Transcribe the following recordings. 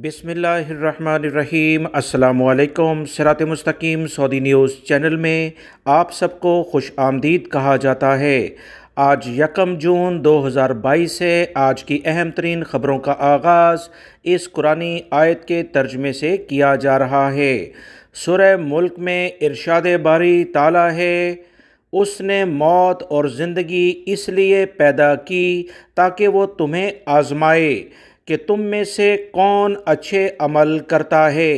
बिस्मिल्लाहिर्रहमानिर्रहीम। अस्सलामुअलैकुम। सिरात मुस्तकीम सऊदी न्यूज़ चैनल में आप सबको खुश आमदीद कहा जाता है। आज 1 जून 2022 है। आज की अहम तरीन ख़बरों का आगाज़ इस कुरानी आयत के तर्जमे से किया जा रहा है। सूरह मुल्क में इरशाद बारी ताला है, उसने मौत और ज़िंदगी इसलिए पैदा की ताकि वो तुम्हें आज़माए कि तुम में से कौन अच्छे अमल करता है।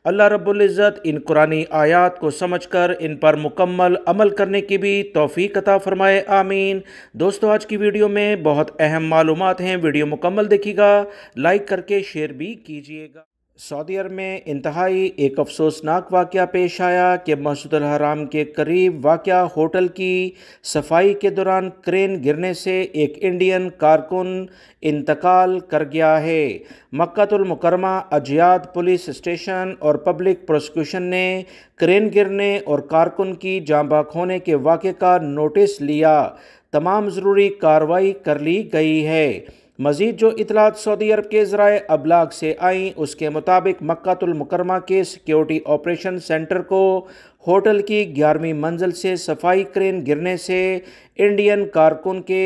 अल्लाह रब्बुल इज़्ज़त इन कुरानी आयात को समझकर इन पर मुकम्मल अमल करने की भी तौफ़ीक़ अता फ़रमाए, आमीन। दोस्तों, आज की वीडियो में बहुत अहम मालूमात हैं। वीडियो मुकम्मल देखिएगा, लाइक करके शेयर भी कीजिएगा। सऊदी अरब में इंतहाई एक अफसोसनाक वाक़या पेश आया कि मस्जिदुल हराम के करीब वाक़या होटल की सफाई के दौरान क्रेन गिरने से एक इंडियन कारकुन इंतकाल कर गया है। मक्कातुल मुकरमा अजियाद पुलिस स्टेशन और पब्लिक प्रोसिक्यूशन ने क्रेन गिरने और कारकुन की जाँ बहक होने के वाक़े का नोटिस लिया। तमाम ज़रूरी कार्रवाई कर ली गई है। मज़ीद जो इतलात सऊदी अरब के ज़राए अबलाग से आई, उसके मुताबिक मक्कातुल मुकरमा के सिक्योरिटी ऑपरेशन सेंटर को होटल की 11वीं मंजिल से सफाई क्रेन गिरने से इंडियन कारकुन के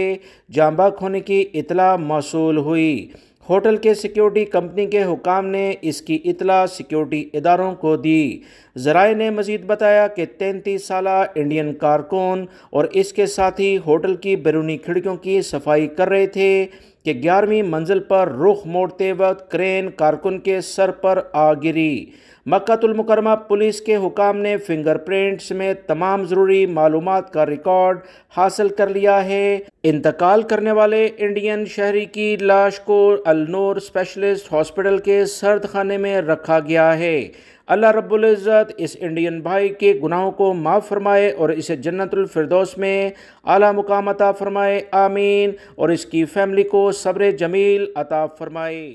जाँ बहक होने की इतला मौसूल हुई। होटल के सिक्योरिटी कंपनी के हुकाम ने इसकी इतला सिक्योरिटी इदारों को दी। ज़राए ने मज़ीद बताया कि 33 साला इंडियन कारकुन और इसके साथी होटल की बैरूनी खिड़कियों की सफाई कर रहे थे कि 11वीं मंजिल पर रुख मोड़ते वक्त क्रेन कारकुन के सर पर आ गिरी। मक्कातुल मुकरमा पुलिस के हुकाम ने फिंगरप्रिंट्स में तमाम ज़रूरी मालूमात का रिकॉर्ड हासिल कर लिया है। इंतकाल करने वाले इंडियन शहरी की लाश को अल नूर स्पेशलिस्ट हॉस्पिटल के सर्द खाने में रखा गया है। अल्लाह रब्बुल इज़्ज़त इस इंडियन भाई के गुनाहों को माफ़ फरमाए और इसे जन्नतुल फिरदौस में आला मुकाम अता फरमाए, आमीन। और इसकी फैमिली को सब्र जमील अता फरमाए।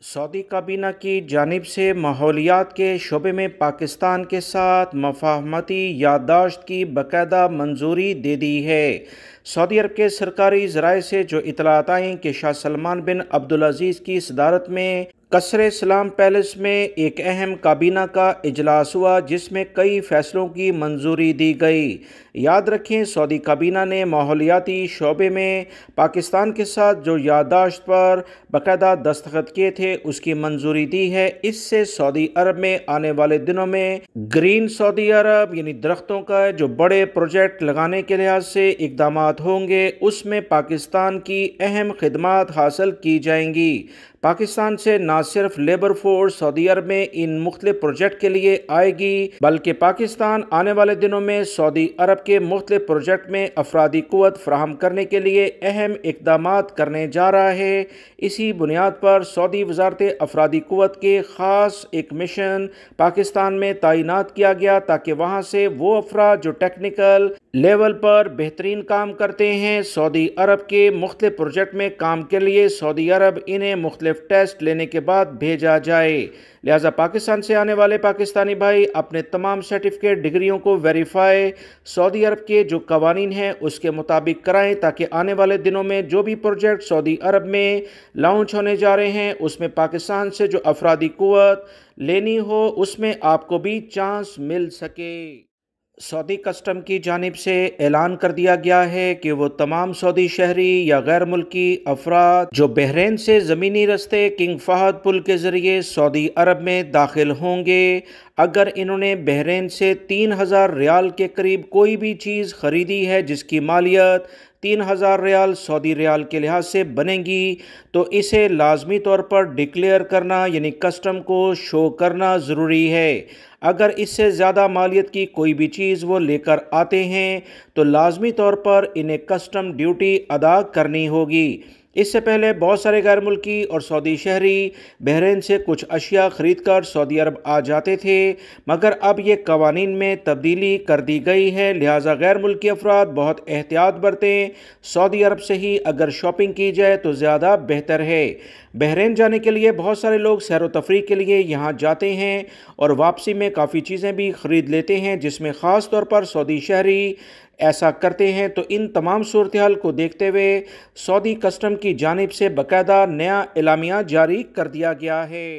सऊदी काबीना की जानिब से माहौलियात के शोबे में पाकिस्तान के साथ मफाहमती याददाश्त की बाकायदा मंजूरी दे दी है। सऊदी अरब के सरकारी ज़राए से जो इतलात आई कि शाह सलमान बिन अब्दुल अज़ीज़ की सदारत में कसरे सलाम पैलेस में एक अहम काबीना का इजलास हुआ जिसमें कई फैसलों की मंजूरी दी गई। याद रखें, सऊदी काबीना ने माहौलियाती शोबे में पाकिस्तान के साथ जो याददाश्त पर बाकायदा दस्तखत किए थे उसकी मंजूरी दी है। इससे सऊदी अरब में आने वाले दिनों में ग्रीन सऊदी अरब यानी दरख्तों का जो बड़े प्रोजेक्ट लगाने के लिहाज से इकदामात होंगे, उसमें पाकिस्तान की अहम खिदमात हासिल की जाएंगी। पाकिस्तान से न सिर्फ लेबर फोर्स सऊदी अरब में इन मुख्तलिफ प्रोजेक्ट के लिए आएगी, बल्कि पाकिस्तान आने वाले दिनों में सऊदी अरब के मुख्तलिफ प्रोजेक्ट में अफरादी कुव्वत फराहम करने के लिए अहम इक़दामात करने जा रहा है। इसी बुनियाद पर सऊदी वज़ारत अफरादी कुव्वत के ख़ास एक मिशन पाकिस्तान में तैनात किया गया ताकि वहाँ से वो अफराद जो टेक्निकल लेवल पर बेहतरीन काम करते हैं, सऊदी अरब के मुख्तलिफ प्रोजेक्ट में काम के लिए सऊदी अरब इन्हें मुख्तलिफ टेस्ट लेने के बाद भेजा जाए। लिहाजा पाकिस्तान से आने वाले पाकिस्तानी भाई अपने तमाम सर्टिफिकेट डिग्रियों को वेरीफाई सऊदी अरब के जो कवानीन हैं उसके मुताबिक कराएं ताकि आने वाले दिनों में जो भी प्रोजेक्ट सऊदी अरब में लॉन्च होने जा रहे हैं उसमें पाकिस्तान से जो अफरादी कुव्वत लेनी हो उसमें आपको भी चांस मिल सके। सऊदी कस्टम की जानिब से ऐलान कर दिया गया है कि वो तमाम सऊदी शहरी या गैर मुल्की अफराद जो बहरीन से ज़मीनी रस्ते किंग फहद पुल के ज़रिए सऊदी अरब में दाखिल होंगे, अगर इन्होंने बहरीन से 3000 रियाल के करीब कोई भी चीज़ ख़रीदी है जिसकी मालियत 3000 रियाल सऊदी रियाल के लिहाज से बनेगी, तो इसे लाजमी तौर पर डिक्लेयर करना यानी कस्टम को शो करना ज़रूरी है। अगर इससे ज़्यादा मालियत की कोई भी चीज़ वो लेकर आते हैं तो लाजमी तौर पर इन्हें कस्टम ड्यूटी अदा करनी होगी। इससे पहले बहुत सारे गैर मुल्की और सऊदी शहरी बहरीन से कुछ अशिया ख़रीद कर सऊदी अरब आ जाते थे, मगर अब ये कवानीन में तब्दीली कर दी गई है। लिहाजा गैर मुल्की अफराद बहुत एहतियात बरतें। सऊदी अरब से ही अगर शॉपिंग की जाए तो ज़्यादा बेहतर है। बहरीन जाने के लिए बहुत सारे लोग सैर व तफरीह के लिए यहाँ जाते हैं और वापसी में काफ़ी चीज़ें भी ख़रीद लेते हैं, जिसमें ख़ास तौर पर सऊदी शहरी ऐसा करते हैं। तो इन तमाम सूरत हाल को देखते हुए सऊदी कस्टम की जानिब से बाकायदा नया एलामिया जारी कर दिया गया है।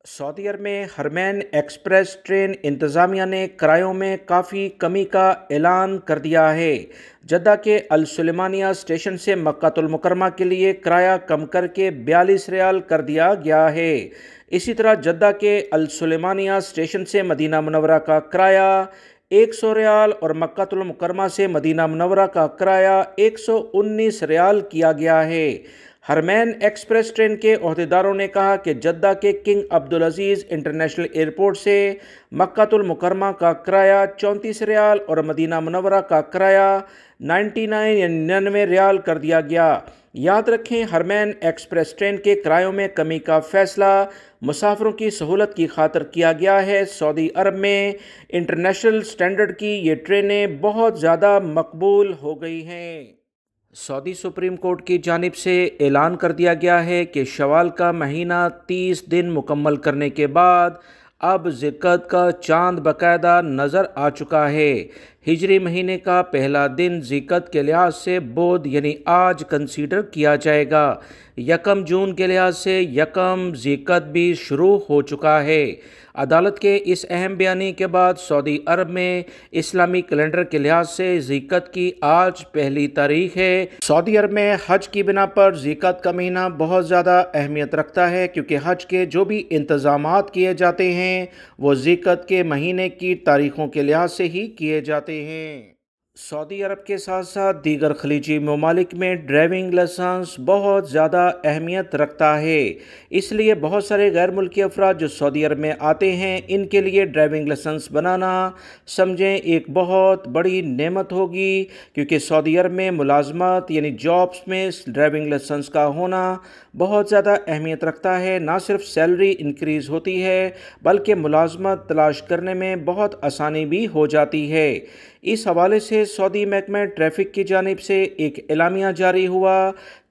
सऊदी अरब में हरमैन एक्सप्रेस ट्रेन इंतज़ामिया ने किरायों में काफ़ी कमी का ऐलान कर दिया है। जद्दा के अल सुलेमानिया स्टेशन से मक्कातुल मुकरमा के लिए किराया कम करके 42 रियाल कर दिया गया है। इसी तरह जद्दा के अल सुलेमानिया स्टेशन से मदीना मुनव्वरा का किराया 100 रियाल और मक्कातुल मुकरमा से मदीना मुनव्वरा का किराया 119 रियाल किया गया है। हरमैन एक्सप्रेस ट्रेन के ओहदेदारों ने कहा कि जद्दा के किंग अब्दुल अजीज़ इंटरनेशनल एयरपोर्ट से मक्कातुल मुकरमा का किराया 34 रियाल और मदीना मुनव्वरा का किराया 99 रियाल कर दिया गया। याद रखें, हरमैन एक्सप्रेस ट्रेन के किरायों में कमी का फैसला मुसाफिरों की सहूलत की खातिर किया गया है। सऊदी अरब में इंटरनेशनल स्टैंडर्ड की ये ट्रेनें बहुत ज़्यादा मकबूल हो गई हैं। सऊदी सुप्रीम कोर्ट की जानिब से ऐलान कर दिया गया है कि शवाल का महीना 30 दिन मुकम्मल करने के बाद अब ज़िलक़द का चांद बाकायदा नज़र आ चुका है। हिजरी महीने का पहला दिन ज़िलक़द के लिहाज से बोध यानी आज कंसीडर किया जाएगा। 1 जून के लिहाज से 1 ज़िलक़द भी शुरू हो चुका है। अदालत के इस अहम बयानी के बाद सऊदी अरब में इस्लामी कैलेंडर के लिहाज से ज़िलक़द की आज पहली तारीख है। सऊदी अरब में हज की बिना पर ज़िलक़द का महीना बहुत ज़्यादा अहमियत रखता है, क्योंकि हज के जो भी इंतज़ामात किए जाते हैं वो ज़िलक़द के महीने की तारीख़ों के लिहाज से ही किए जाते हैं। सऊदी अरब के साथ साथ दीगर खलीजी ममालिक में ड्राइविंग लाइसेंस बहुत ज़्यादा अहमियत रखता है। इसलिए बहुत सारे गैर मुल्की अफराद जो सऊदी अरब में आते हैं, इनके लिए ड्राइविंग लाइसेंस बनाना समझें एक बहुत बड़ी नेमत होगी, क्योंकि सऊदी अरब में मुलाजमत यानी जॉब्स में ड्राइविंग लाइसेंस का होना बहुत ज़्यादा अहमियत रखता है। ना सिर्फ सैलरी इंक्रीज़ होती है, बल्कि मुलाजमत तलाश करने में बहुत आसानी भी हो जाती है। इस हवाले से सऊदी महकमा ट्रैफिक की जानिब से एक एलामिया जारी हुआ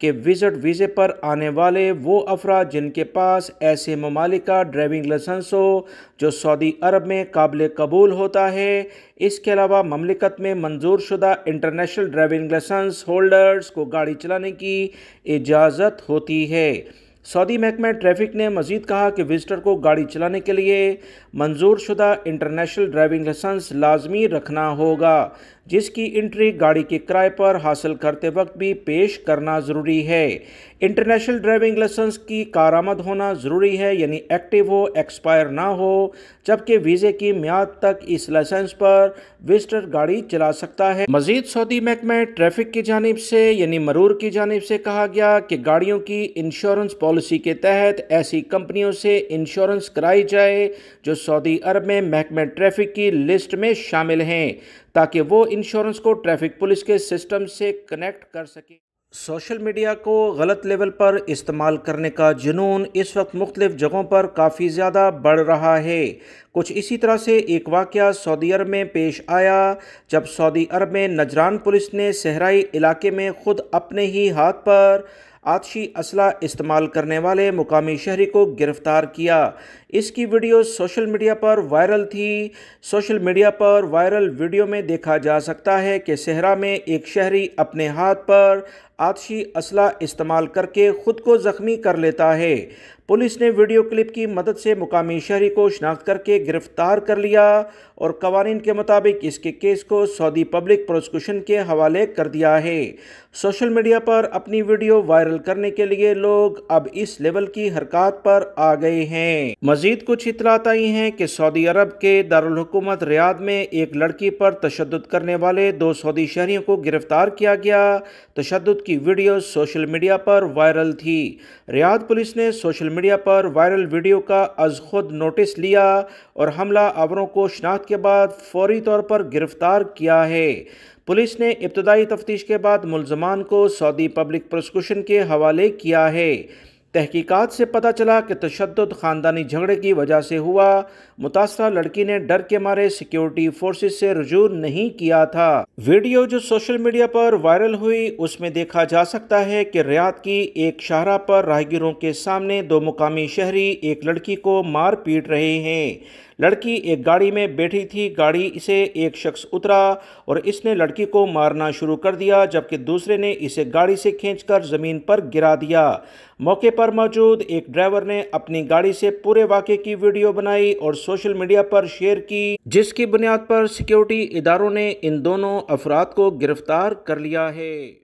कि विज़िट वीज़े पर आने वाले वो अफराद जिनके पास ऐसे ममालिक का ड्राइविंग लाइसेंस हो जो सऊदी अरब में काबिल कबूल होता है, इसके अलावा ममलिकत में मंजूर शुदा इंटरनेशनल ड्राइविंग लाइसेंस होल्डर्स को गाड़ी चलाने की इजाज़त होती है। सऊदी महकमा ट्रैफिक ने मज़ीद कहा कि विजिटर को गाड़ी चलाने के लिए मंजूर शुदा इंटरनेशनल ड्राइविंग लाइसेंस लाजमी रखना होगा, जिसकी एंट्री गाड़ी के किराए पर हासिल करते वक्त भी पेश करना ज़रूरी है। इंटरनेशनल ड्राइविंग लाइसेंस की कारामद होना ज़रूरी है, यानी एक्टिव हो, एक्सपायर ना हो, जबकि वीज़े की मियाद तक इस लाइसेंस पर विजिटर गाड़ी चला सकता है। मज़ीद सऊदी महकमा ट्रैफिक की जानिब से यानी मरूर की जानिब से कहा गया कि गाड़ियों की इंश्योरेंस पॉलिसी के तहत ऐसी कंपनियों से इंश्योरेंस कराई जाए जो सऊदी अरब में महकमा ट्रैफिक की लिस्ट में शामिल हैं, ताकि वो इंश्योरेंस को ट्रैफिक पुलिस के सिस्टम से कनेक्ट कर सके। सोशल मीडिया को गलत लेवल पर इस्तेमाल करने का जुनून इस वक्त मुख्तलिफ जगहों पर काफ़ी ज़्यादा बढ़ रहा है। कुछ इसी तरह से एक वाक़या सऊदी अरब में पेश आया, जब सऊदी अरब में नजरान पुलिस ने सहराई इलाके में खुद अपने ही हाथ पर आतशी असला इस्तेमाल करने वाले मुकामी शहरी को गिरफ्तार किया। इसकी वीडियो सोशल मीडिया पर वायरल थी। सोशल मीडिया पर वायरल वीडियो में देखा जा सकता है कि सहरा में एक शहरी अपने हाथ पर आतशी असला इस्तेमाल करके ख़ुद को ज़ख्मी कर लेता है। पुलिस ने वीडियो क्लिप की मदद से मुकामी शहरी को शनाख्त करके गिरफ्तार कर लिया और कवानीन के मुताबिक इसके केस को सऊदी पब्लिक प्रोसिक्यूशन के हवाले कर दिया है। सोशल मीडिया पर अपनी वीडियो वायरल करने के लिए लोग अब इस लेवल की हरकत पर आ गए हैं। मजीद कुछ इतलात आई हैं कि सऊदी अरब के दारुल हुकूमत रियाद में एक लड़की पर तशद्दुद करने वाले 2 सऊदी शहरियों को गिरफ्तार किया गया। तशद्दुद की वीडियो सोशल मीडिया पर वायरल थी। रियाद पुलिस ने सोशल मीडिया पर वायरल वीडियो का अज खुद नोटिस लिया और हमला आवरों को शनाख्त के बाद फौरी तौर पर गिरफ्तार किया है। पुलिस ने इब्तदाई तफ्तीश के बाद मुल्ज़मान को सऊदी पब्लिक प्रोसिक्यूशन के हवाले किया है। तहकीकात से पता चला कि तशद्दुद ख़ानदानी झगड़े की वजह से हुआ। मुतासरा लड़की ने डर के मारे सिक्योरिटी फोर्सेस से रुजू नहीं किया था। वीडियो जो सोशल मीडिया पर वायरल हुई उसमें देखा जा सकता है कि रियाद की एक शाहरा पर राहगीरों के सामने 2 मुकामी शहरी एक लड़की को मार पीट रहे हैं। लड़की एक गाड़ी में बैठी थी। गाड़ी से एक शख्स उतरा और इसने लड़की को मारना शुरू कर दिया, जबकि दूसरे ने इसे गाड़ी से खींचकर ज़मीन पर गिरा दिया। मौके पर پر موجود ایک ڈرائیور نے اپنی گاڑی سے پورے واقعے کی ویڈیو بنائی اور سوشل میڈیا پر شیئر کی، جس کی بنیاد پر سیکیورٹی اداروں نے ان دونوں افراد کو گرفتار کر لیا ہے۔